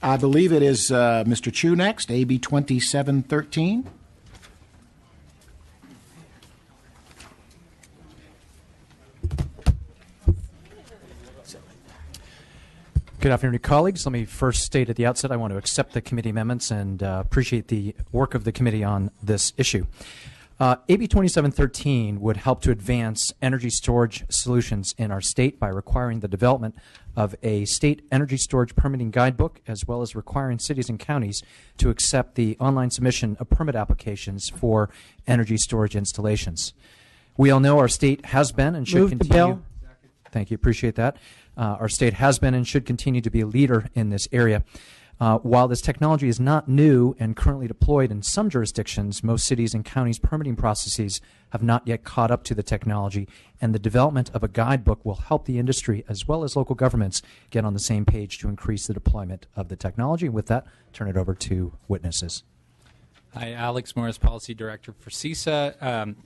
I believe it is Mr. Chu next, AB 2713. Good afternoon, colleagues. Let me first state at the outset I want to accept the committee amendments and appreciate the work of the committee on this issue. AB 2713 would help to advance energy storage solutions in our state by requiring the development of a state energy storage permitting guidebook, as well as requiring cities and counties to accept the online submission of permit applications for energy storage installations. We all know our state has been and should continue. Move the bill. Thank you. Appreciate that. Our state has been and should continue to be a leader in this area. While this technology is not new and currently deployed in some jurisdictions, most cities and counties' permitting processes have not yet caught up to the technology, and the development of a guidebook will help the industry as well as local governments get on the same page to increase the deployment of the technology. With that, turn it over to witnesses. Hi, Alex Morris, Policy Director for CISA.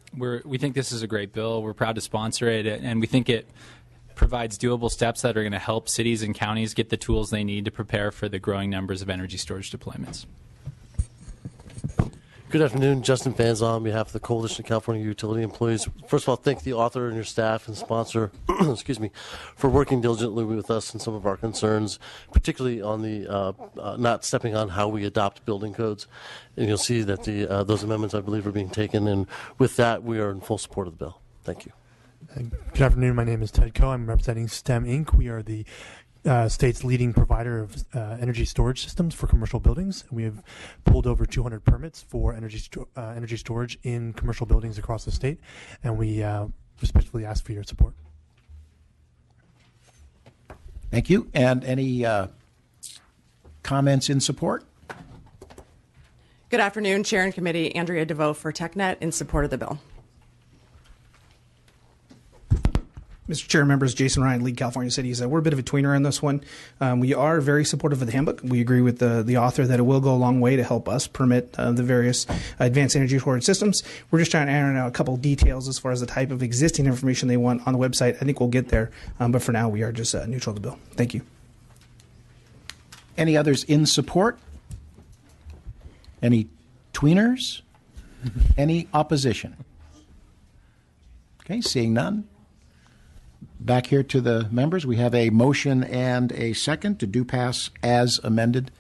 We think this is a great bill. We're proud to sponsor it, and we think it provides doable steps that are going to help cities and counties get the tools they need to prepare for the growing numbers of energy storage deployments. Good afternoon. Justin Fanza on behalf of the Coalition of California Utility Employees. First of all, thank the author and your staff and sponsor excuse me, for working diligently with us in some of our concerns, particularly on the not stepping on how we adopt building codes. And you'll see that those amendments, I believe, are being taken. And with that, we are in full support of the bill. Thank you. Good afternoon. My name is Ted Coe. I'm representing STEM Inc. We are the state's leading provider of energy storage systems for commercial buildings. We have pulled over 200 permits for energy storage in commercial buildings across the state, and we respectfully ask for your support. Thank you. And any comments in support? Good afternoon, Chair and Committee. Andrea DeVoe for TechNet in support of the bill. Mr. Chair, members, Jason Ryan, League California Cities. We're a bit of a tweener on this one. We are very supportive of the handbook. We agree with the author that it will go a long way to help us permit the various advanced energy storage systems. We're just trying to iron out a couple details as far as the type of existing information they want on the website. I think we'll get there, but for now we are just neutral to the bill. Thank you. Any others in support? Any tweeners? Any opposition? Okay, seeing none. Back here to the members, we have a motion and a second to do pass as amended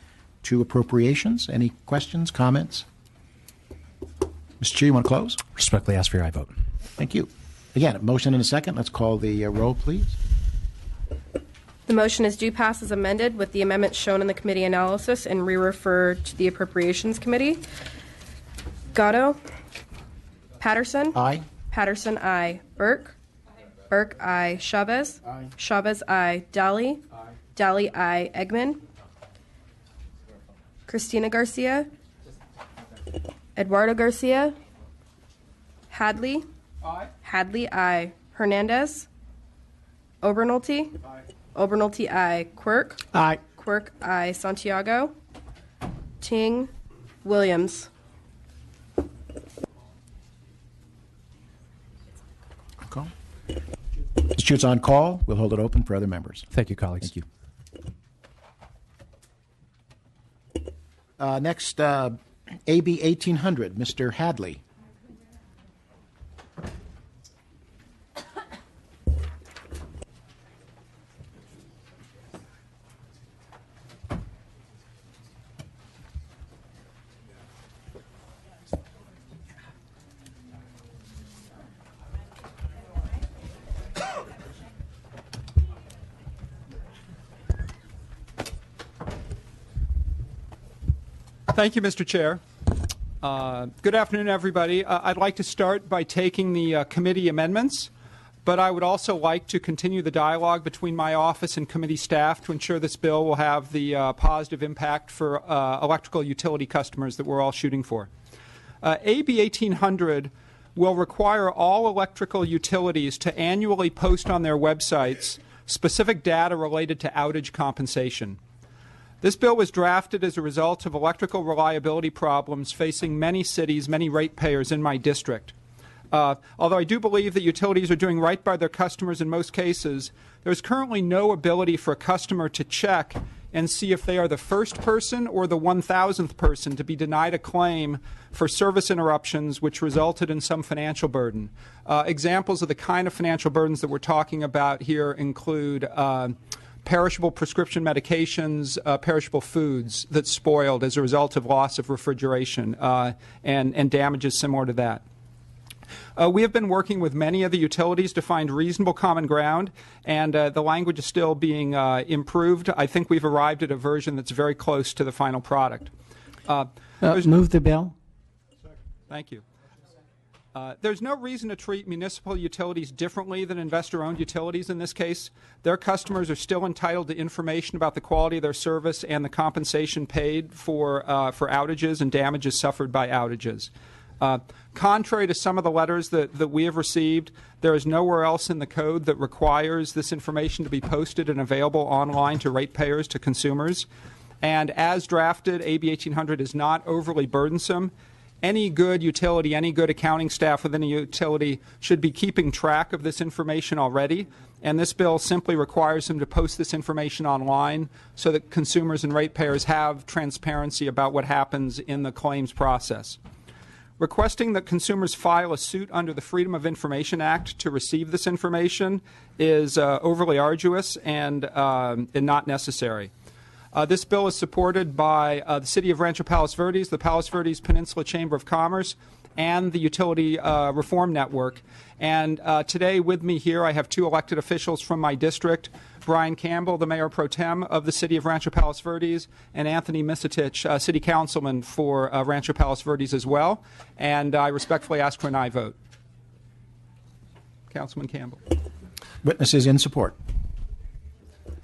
to appropriations. Any questions, comments? Mr. Chair, you want to close? Respectfully ask for your aye vote. Thank you. Again, a motion and a second. Let's call the roll, please. The motion is due pass as amended with the amendments shown in the committee analysis and re-referred to the Appropriations Committee. Gatto? Patterson? Aye. Patterson, aye. Burke? Burke, aye. Chavez? Aye. Chavez, aye. Daly? Aye. Daly, aye. Eggman? Cristina Garcia? Eduardo Garcia? Hadley? Aye. Hadley, aye. Hernandez? Obernolte? Aye. Obernolte, aye. Quirk? Aye. Quirk, aye. Santiago? Ting? Williams? Call. Mr. Chair, it's on call. We'll hold it open for other members. Thank you, colleagues. Thank you. Next, AB 1800, Mr. Hadley. Thank you, Mr. Chair. Good afternoon, everybody. I'd like to start by taking the committee amendments, but I would also like to continue the dialogue between my office and committee staff to ensure this bill will have the positive impact for electrical utility customers that we're all shooting for. AB 1800 will require all electrical utilities to annually post on their websites specific data related to outage compensation. This bill was drafted as a result of electrical reliability problems facing many cities, many ratepayers in my district. Although I do believe that utilities are doing right by their customers in most cases, there is currently no ability for a customer to check and see if they are the first person or the 1,000th person to be denied a claim for service interruptions which resulted in some financial burden. Examples of the kind of financial burdens that we're talking about here include perishable prescription medications, perishable foods that spoiled as a result of loss of refrigeration, and damages similar to that. We have been working with many of the utilities to find reasonable common ground, and the language is still being improved. I think we've arrived at a version that's very close to the final product. Move the bill. Thank you. There's no reason to treat municipal utilities differently than investor-owned utilities in this case. Their customers are still entitled to information about the quality of their service and the compensation paid for outages and damages suffered by outages. Contrary to some of the letters that we have received, there is nowhere else in the code that requires this information to be posted and available online to ratepayers, to consumers. And as drafted, AB 1800 is not overly burdensome. Any good utility, any good accounting staff within a utility should be keeping track of this information already, and this bill simply requires them to post this information online so that consumers and ratepayers have transparency about what happens in the claims process. Requesting that consumers file a suit under the Freedom of Information Act to receive this information is overly arduous and not necessary. This bill is supported by the City of Rancho Palos Verdes, the Palos Verdes Peninsula Chamber of Commerce, and the Utility Reform Network. And today with me here I have two elected officials from my district, Brian Campbell, the Mayor Pro Tem of the City of Rancho Palos Verdes, and Anthony Misitich, City Councilman for Rancho Palos Verdes as well. And I respectfully ask for an aye vote. Councilman Campbell. Witnesses in support.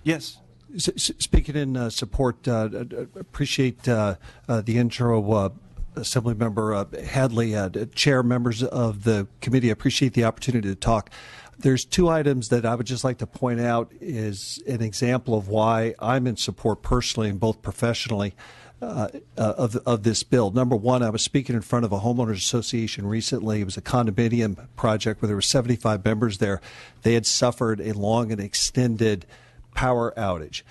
Yes. Speaking in support, appreciate the intro, Assemblymember Hadley, Chair, members of the committee. Appreciate the opportunity to talk. There's two items that I would just like to point out is an example of why I'm in support personally and both professionally of this bill. Number one, I was speaking in front of a homeowners association recently. It was a condominium project where there were 75 members there. They had suffered a long and extended power outage.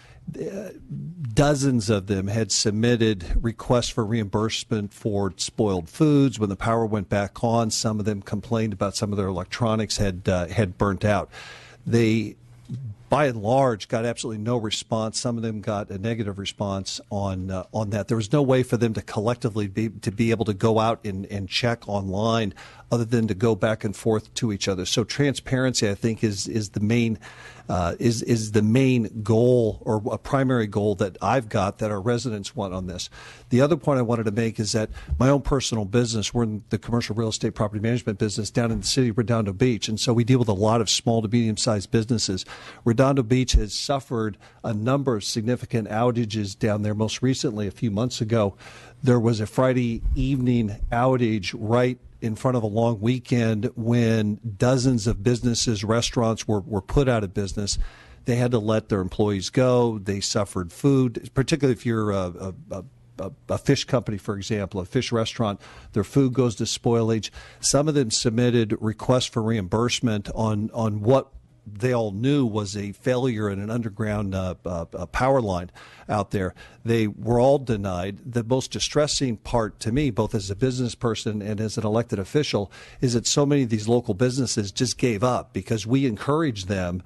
Dozens of them had submitted requests for reimbursement for spoiled foods. When the power went back on, some of them complained about some of their electronics had burnt out. They, by and large, got absolutely no response. Some of them got a negative response on that. There was no way for them to collectively be able to go out and check online other than to go back and forth to each other. So transparency, I think, is the main is the main goal, or a primary goal that I've got, that our residents want on this. The other point I wanted to make is that my own personal business, we're in the commercial real estate property management business down in the city of Redondo Beach, and so we deal with a lot of small to medium-sized businesses. Redondo Beach has suffered a number of significant outages down there. Most recently, a few months ago, there was a Friday evening outage right in front of a long weekend when dozens of businesses, restaurants were put out of business. They had to let their employees go. They suffered food, particularly if you're a fish company, for example, a fish restaurant, their food goes to spoilage. Some of them submitted requests for reimbursement on what they all knew was a failure in an underground power line out there. They were all denied. The most distressing part to me, both as a business person and as an elected official, is that so many of these local businesses just gave up because we encouraged them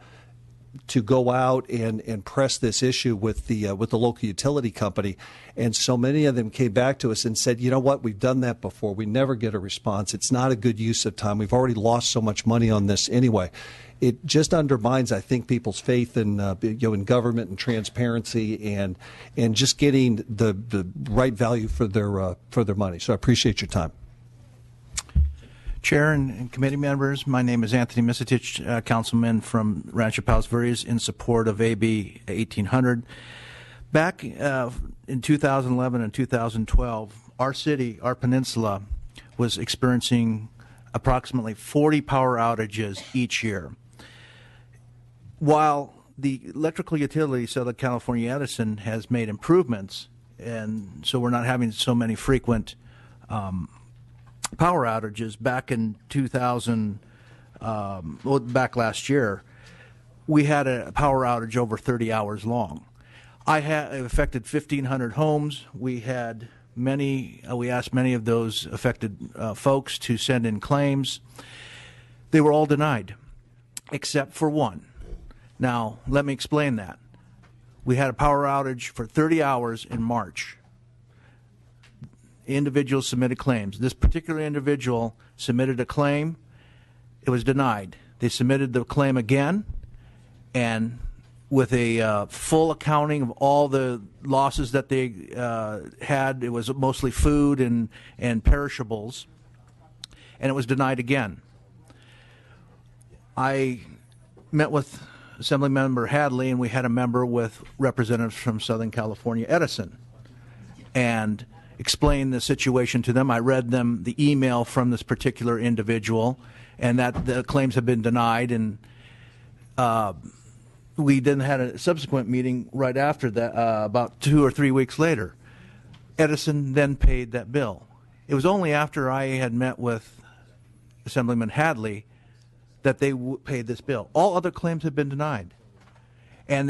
to go out and press this issue with the local utility company. And so many of them came back to us and said, you know what, we've done that before. We never get a response. It's not a good use of time. We've already lost so much money on this anyway. It just undermines, I think, people's faith in in government and transparency and just getting the right value for their money. So I appreciate your time. Chair and committee members, my name is Anthony Misitich, councilman from Rancho Palos Verdes, in support of AB 1800. Back in 2011 and 2012, our city, our peninsula, was experiencing approximately 40 power outages each year. While the electrical utility, Southern California Edison, has made improvements, and so we're not having so many frequent power outages, back in back last year, we had a power outage over 30 hours long. It affected 1,500 homes. We had many. We asked many of those affected folks to send in claims. They were all denied, except for one. Now, let me explain that. We had a power outage for 30 hours in March. Individuals submitted claims. This particular individual submitted a claim. It was denied. They submitted the claim again, and with a full accounting of all the losses that they had. It was mostly food and perishables, and it was denied again. I met with Assemblymember Hadley, and we had a member with representatives from Southern California Edison, and explained the situation to them. I read them the email from this particular individual, and that the claims have been denied, and we then had a subsequent meeting right after that, about 2 or 3 weeks later. Edison then paid that bill. It was only after I had met with Assemblyman Hadley that they paid this bill. All other claims have been denied. And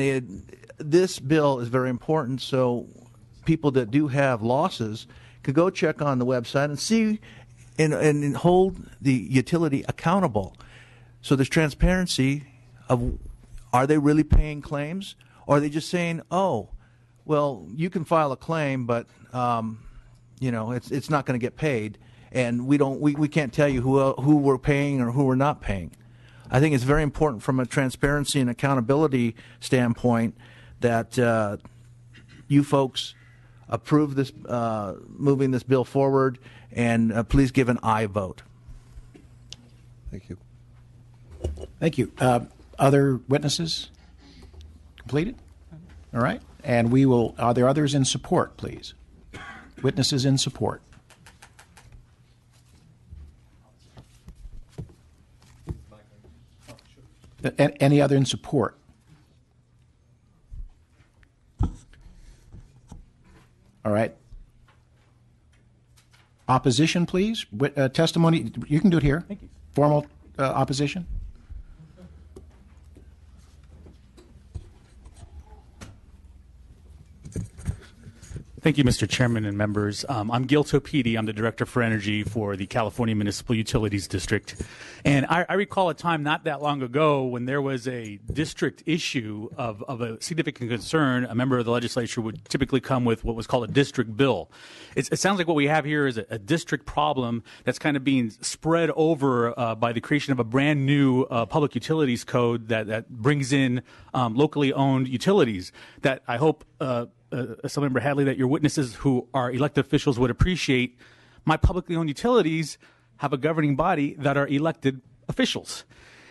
this bill is very important, so people that do have losses could go check on the website and see and hold the utility accountable. So there's transparency of, are they really paying claims, or are they just saying, oh, well, you can file a claim, but it's not going to get paid, and we can't tell you who we're paying or who we're not paying. I think it's very important from a transparency and accountability standpoint that you folks approve this, moving this bill forward, and please give an aye vote. Thank you. Thank you. Other witnesses completed? All right. And are there others in support, please? Witnesses in support. Any other in support? All right. Opposition, please. Testimony. You can do it here. Thank you. Formal opposition. Thank you, Mr. Chairman and members. I'm Gil Topidi. I'm the Director for Energy for the California Municipal Utilities District. And I recall a time not that long ago when there was a district issue of a significant concern. A member of the legislature would typically come with what was called a district bill. It sounds like what we have here is a district problem that's kind of being spread over by the creation of a brand new public utilities code that brings in locally owned utilities that I hope Assemblymember Hadley, that your witnesses who are elected officials would appreciate. My publicly owned utilities have a governing body that are elected officials.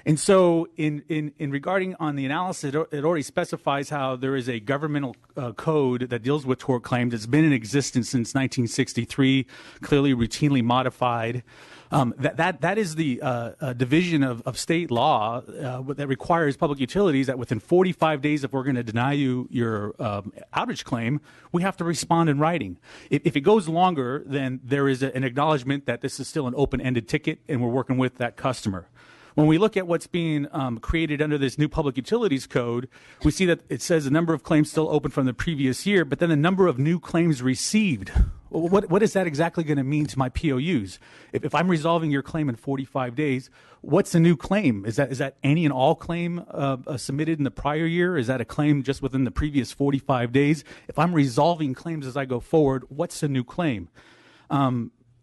And so in regarding on the analysis, it already specifies how there is a governmental code that deals with tort claims. It's been in existence since 1963, clearly routinely modified. That is the division of state law that requires public utilities that within 45 days, if we're going to deny you your outage claim, we have to respond in writing. If it goes longer, then there is an acknowledgement that this is still an open-ended ticket and we're working with that customer. When we look at what's being created under this new public utilities code, we see that it says the number of claims still open from the previous year, but then the number of new claims received. What is that exactly going to mean to my POUs? If I'm resolving your claim in 45 days, what's a new claim? Is that any and all claim submitted in the prior year? Is that a claim just within the previous 45 days? If I'm resolving claims as I go forward, what's a new claim?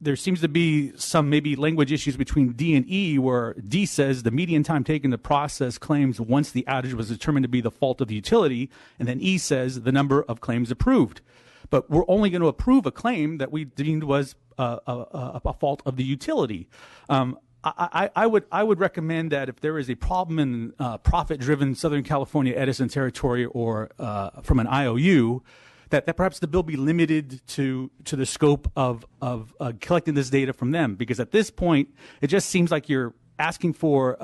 There seems to be some maybe language issues between D and E, where D says the median time taken to process claims once the outage was determined to be the fault of the utility, and then E says the number of claims approved. But we're only going to approve a claim that we deemed was a fault of the utility. I would recommend that if there is a problem in profit-driven Southern California Edison territory or from an IOU, that perhaps the bill be limited to the scope of collecting this data from them, because at this point it just seems like you're asking for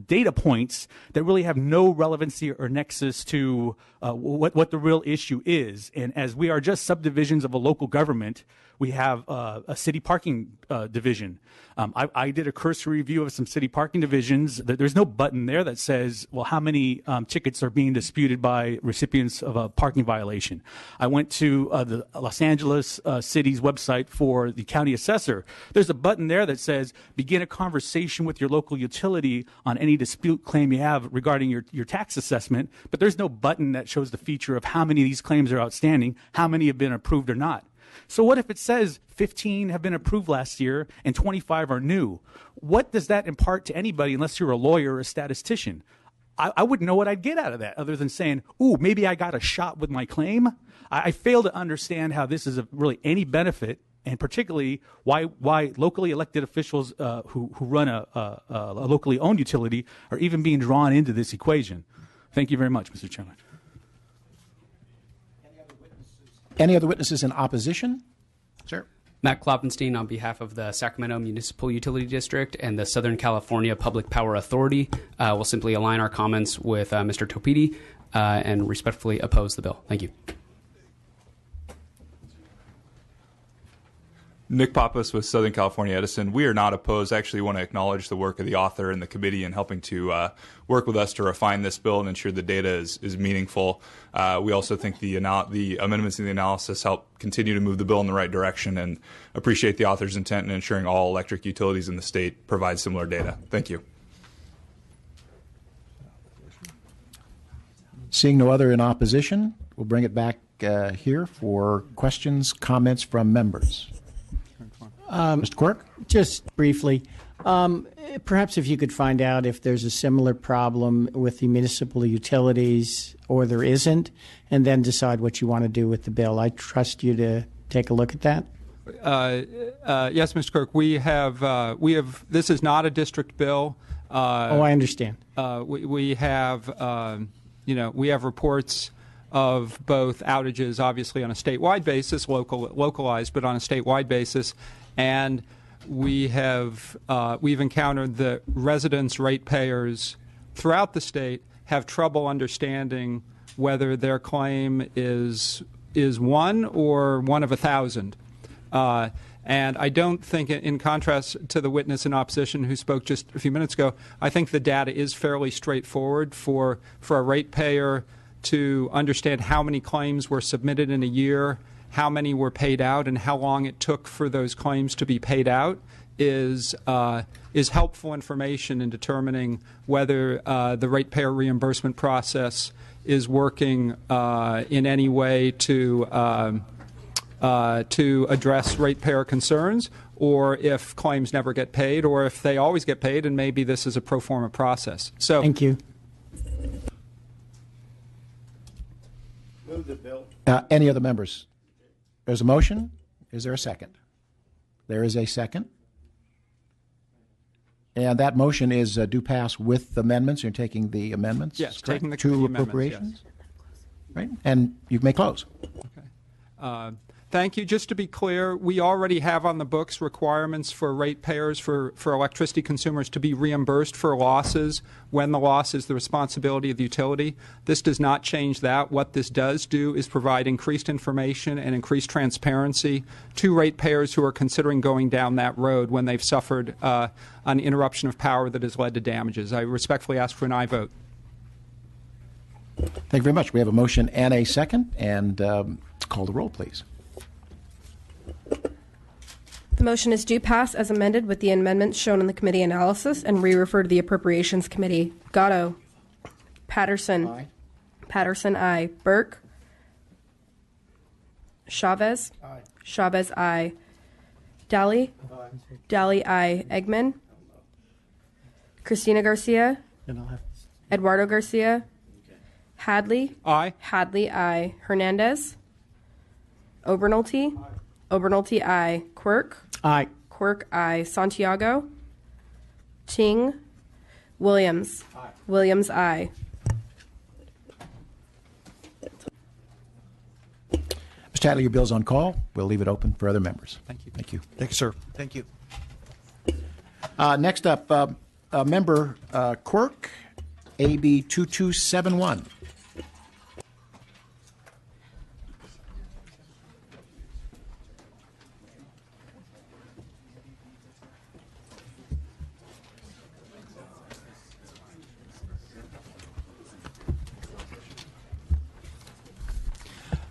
data points that really have no relevancy or nexus to what the real issue is. And as we are just subdivisions of a local government, we have a city parking division. I did a cursory review of some city parking divisions. There's no button there that says, well, how many tickets are being disputed by recipients of a parking violation. I went to the Los Angeles city's website for the county assessor. There's a button there that says, begin a conversation with your local utility on any dispute claim you have regarding your tax assessment, but there's no button that shows the feature of how many of these claims are outstanding, how many have been approved or not. So what if it says 15 have been approved last year and 25 are new? What does that impart to anybody unless you're a lawyer or a statistician? I wouldn't know what I'd get out of that other than saying, ooh, maybe I got a shot with my claim. I fail to understand how this is really any benefit, and particularly why locally elected officials who run a locally owned utility are even being drawn into this equation. Thank you very much, Mr. Chairman. Any other witnesses in opposition? Sir. Matt Kloppenstein on behalf of the Sacramento Municipal Utility District and the Southern California Public Power Authority. Will simply align our comments with Mr. Topidi and respectfully oppose the bill. Thank you. Nick Pappas with Southern California Edison. We are not opposed. I actually want to acknowledge the work of the author and the committee in helping to work with us to refine this bill and ensure the data is meaningful. We also think the amendments in the analysis help continue to move the bill in the right direction, and appreciate the author's intent in ensuring all electric utilities in the state provide similar data. Thank you. Seeing no other in opposition, we'll bring it back here for questions, comments from members. Mr. Quirk? Just briefly, perhaps if you could find out if there's a similar problem with the municipal utilities or there isn't, and then decide what you want to do with the bill. I trust you to take a look at that. Yes, Mr. Quirk, we have. This is not a district bill. I understand. We have, we have reports of both outages, obviously on a statewide basis, localized, but on a statewide basis. And we've encountered that residents, ratepayers throughout the state have trouble understanding whether their claim is one or one of 1,000. And I don't think, in contrast to the witness in opposition who spoke just a few minutes ago, I think the data is fairly straightforward for a ratepayer to understand how many claims were submitted in a year, how many were paid out, and how long it took for those claims to be paid out is helpful information in determining whether the ratepayer reimbursement process is working in any way to address ratepayer concerns, or if claims never get paid, or if they always get paid, and maybe this is a pro forma process. So, thank you. Move the bill. Any other members? There's a motion. Is there a second? There is a second. And that motion is do pass with amendments. You're taking the amendments? Yes, correct? taking the to amendments, appropriations? Yes. Right? And you may close. Okay. Thank you. Just to be clear, we already have on the books requirements for ratepayers, for electricity consumers to be reimbursed for losses when the loss is the responsibility of the utility. This does not change that. What this does do is provide increased information and increased transparency to ratepayers who are considering going down that road when they've suffered an interruption of power that has led to damages. I respectfully ask for an aye vote. Thank you very much. We have a motion and a second. And call the roll, please. The motion is due pass as amended with the amendments shown in the committee analysis and re-refer to the Appropriations Committee. Gatto. Patterson. Aye. Patterson, aye. Burke. Chavez. Aye. Chavez, aye. Daly. Aye. Daly, aye. Eggman. Christina Garcia. Eduardo Garcia. Hadley. Aye. Hadley, aye. Hernandez. Obernolte. Aye. Obernolte, aye. Quirk. Aye. Quirk, aye. Santiago. Ting. Williams. Aye. Williams, aye. Mr. Hadley, your bill's on call. We'll leave it open for other members. Thank you. Thank you. Thank you, sir. Thank you. Next up, Member Quirk, AB 2271.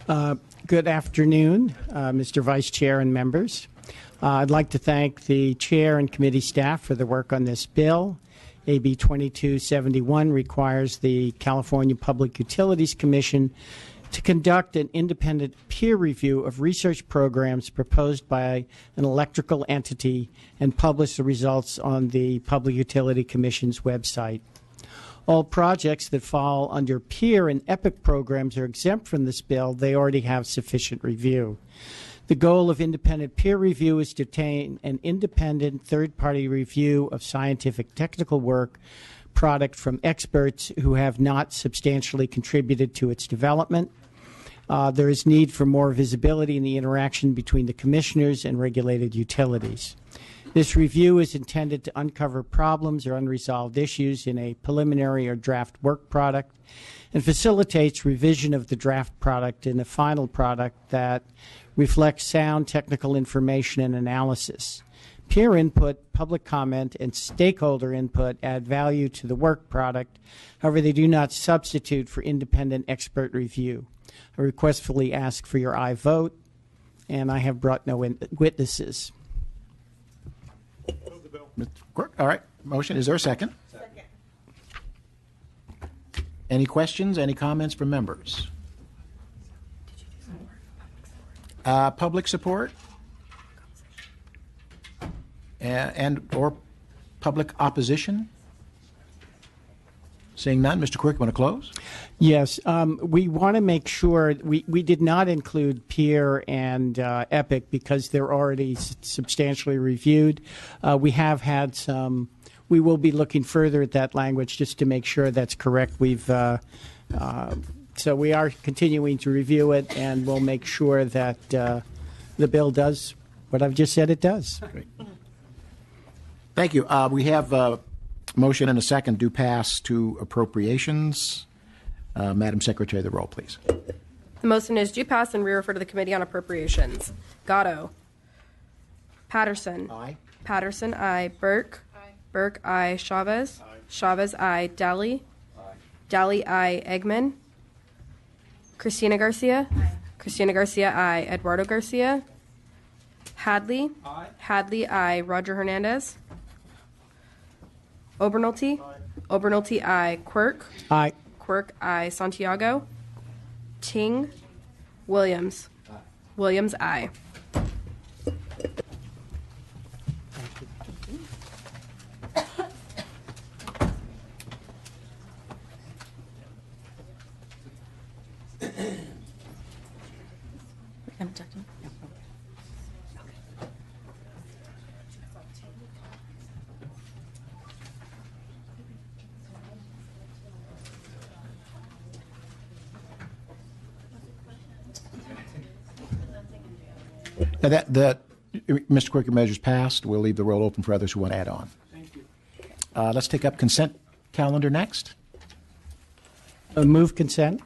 Good afternoon, Mr. Vice Chair and members. I'd like to thank the Chair and committee staff for the work on this bill. AB 2271 requires the California Public Utilities Commission to conduct an independent peer review of research programs proposed by an electrical entity and publish the results on the Public Utility Commission's website. All projects that fall under peer and EPIC programs are exempt from this bill. They already have sufficient review. The goal of independent peer review is to obtain an independent third-party review of scientific technical work product from experts who have not substantially contributed to its development. There is need for more visibility in the interaction between the commissioners and regulated utilities. This review is intended to uncover problems or unresolved issues in a preliminary or draft work product and facilitates revision of the draft product in a final product that reflects sound technical information and analysis. Peer input, public comment, and stakeholder input add value to the work product. However, they do not substitute for independent expert review. I requestfully ask for your aye vote, and I have brought no witnesses. Mr. Quirk, all right. Motion. Is there a second? Second. Any questions? Any comments from members? Public support? And or public opposition? Seeing none, Mr. Quirk, you want to close? Yes. We want to make sure we did not include peer and EPIC because they're already substantially reviewed. We have had some. We will be looking further at that language just to make sure that's correct. So we are continuing to review it, and we'll make sure that the bill does what I've just said it does. Great. Thank you. We have a motion and a second do pass to appropriations. Madam Secretary, the roll, please. The motion is due pass and re-refer to the Committee on Appropriations. Gatto. Patterson. Aye. Patterson, aye. Burke. Aye. Burke, aye. Chavez. Aye. Chavez, aye. Daly. Aye. Daly, aye. Eggman. Christina Garcia. Aye. Christina Garcia, aye. Eduardo Garcia. Hadley. Aye. Hadley, aye. Roger Hernandez. Obernolte. Aye. Obernolte, aye. Quirk. Aye. Quirk, aye. Santiago. Ting. Williams. Aye. Williams, aye. Now that Mr. Quirk, your measure's passed. We'll leave the roll open for others who want to add on. Thank you. Let's take up consent calendar next. Move consent.